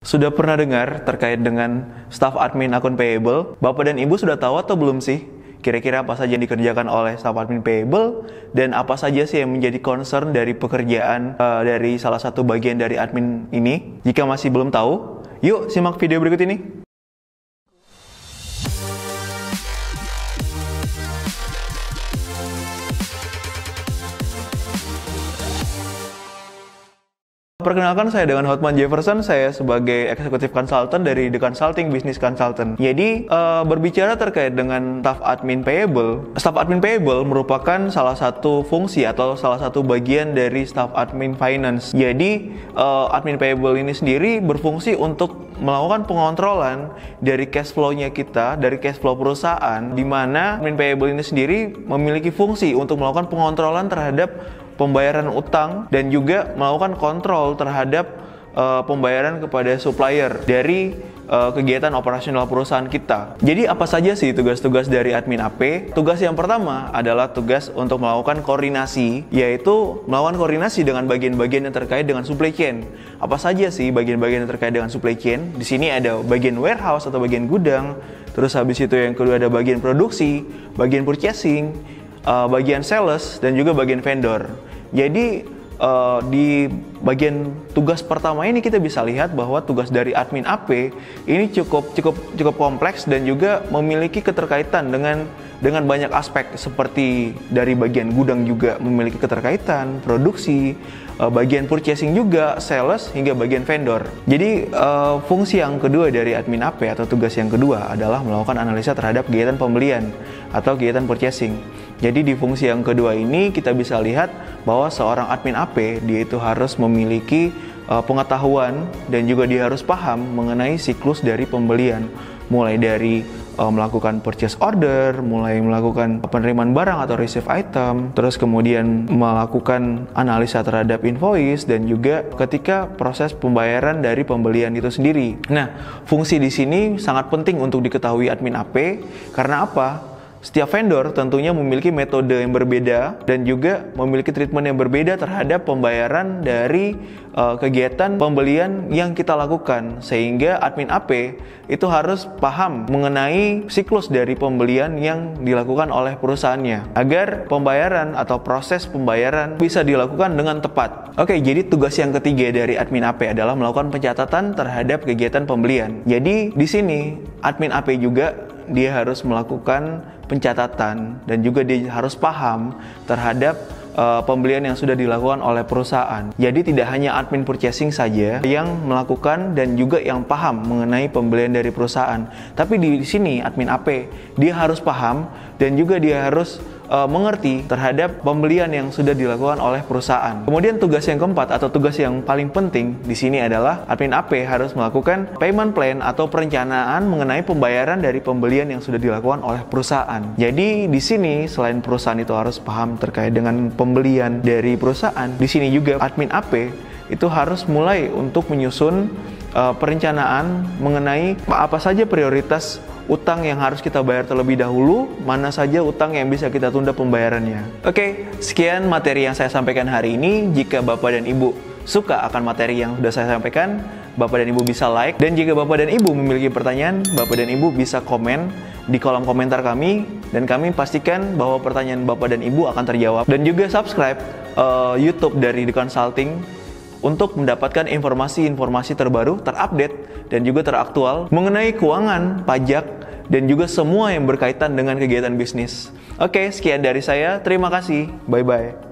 Sudah pernah dengar terkait dengan staff admin akun payable? Bapak dan Ibu sudah tahu atau belum sih? Kira-kira apa saja yang dikerjakan oleh staff admin payable dan apa saja sih yang menjadi concern dari pekerjaan dari salah satu bagian dari admin ini? Jika masih belum tahu, yuk simak video berikut ini. Perkenalkan, saya dengan Hotman Jefferson. Saya sebagai Executive Consultant dari The Consulting Business Consultant. Jadi, berbicara terkait dengan staff admin payable. Staff admin payable merupakan salah satu fungsi atau salah satu bagian dari staff admin finance. Jadi, admin payable ini sendiri berfungsi untuk melakukan pengontrolan dari cash flow-nya kita, dari cash flow perusahaan, di mana admin payable ini sendiri memiliki fungsi untuk melakukan pengontrolan terhadap pembayaran utang dan juga melakukan kontrol terhadap pembayaran kepada supplier dari kegiatan operasional perusahaan kita. Jadi apa saja sih tugas-tugas dari admin AP? Tugas yang pertama adalah tugas untuk melakukan koordinasi, yaitu melakukan koordinasi dengan bagian-bagian yang terkait dengan supply chain. Apa saja sih bagian-bagian yang terkait dengan supply chain? Di sini ada bagian warehouse atau bagian gudang, terus habis itu yang kedua ada bagian produksi, bagian purchasing, bagian sales, dan juga bagian vendor. Jadi di bagian tugas pertama ini kita bisa lihat bahwa tugas dari admin AP ini cukup kompleks dan juga memiliki keterkaitan dengan banyak aspek, seperti dari bagian gudang juga memiliki keterkaitan, produksi, bagian purchasing juga, sales, hingga bagian vendor. Jadi fungsi yang kedua dari admin AP atau tugas yang kedua adalah melakukan analisa terhadap kegiatan pembelian atau kegiatan purchasing. Jadi di fungsi yang kedua ini kita bisa lihat bahwa seorang admin AP dia itu harus memiliki pengetahuan dan juga dia harus paham mengenai siklus dari pembelian, mulai dari melakukan purchase order, mulai melakukan penerimaan barang atau receive item, terus kemudian melakukan analisa terhadap invoice, dan juga ketika proses pembayaran dari pembelian itu sendiri. Nah, fungsi di sini sangat penting untuk diketahui admin AP. Karena apa? Setiap vendor tentunya memiliki metode yang berbeda dan juga memiliki treatment yang berbeda terhadap pembayaran dari kegiatan pembelian yang kita lakukan, sehingga admin AP itu harus paham mengenai siklus dari pembelian yang dilakukan oleh perusahaannya agar pembayaran atau proses pembayaran bisa dilakukan dengan tepat. Oke, jadi tugas yang ketiga dari admin AP adalah melakukan pencatatan terhadap kegiatan pembelian. Jadi di sini admin AP juga dia harus melakukan pencatatan dan juga dia harus paham terhadap pembelian yang sudah dilakukan oleh perusahaan. Jadi tidak hanya admin purchasing saja yang melakukan dan juga yang paham mengenai pembelian dari perusahaan, tapi di sini admin AP dia harus paham dan juga dia harus mengerti terhadap pembelian yang sudah dilakukan oleh perusahaan. Kemudian tugas yang keempat atau tugas yang paling penting di sini adalah admin AP harus melakukan payment plan atau perencanaan mengenai pembayaran dari pembelian yang sudah dilakukan oleh perusahaan. Jadi di sini selain perusahaan itu harus paham terkait dengan pembelian dari perusahaan, di sini juga admin AP itu harus mulai untuk menyusun perencanaan mengenai apa saja prioritas utang yang harus kita bayar terlebih dahulu, mana saja utang yang bisa kita tunda pembayarannya. Oke, sekian materi yang saya sampaikan hari ini. Jika Bapak dan Ibu suka akan materi yang sudah saya sampaikan, Bapak dan Ibu bisa like. Dan jika Bapak dan Ibu memiliki pertanyaan, Bapak dan Ibu bisa komen di kolom komentar kami, dan kami pastikan bahwa pertanyaan Bapak dan Ibu akan terjawab. Dan juga subscribe YouTube dari The Consulting untuk mendapatkan informasi-informasi terbaru, terupdate, dan juga teraktual mengenai keuangan, pajak, dan juga semua yang berkaitan dengan kegiatan bisnis. Oke, sekian dari saya. Terima kasih. Bye-bye.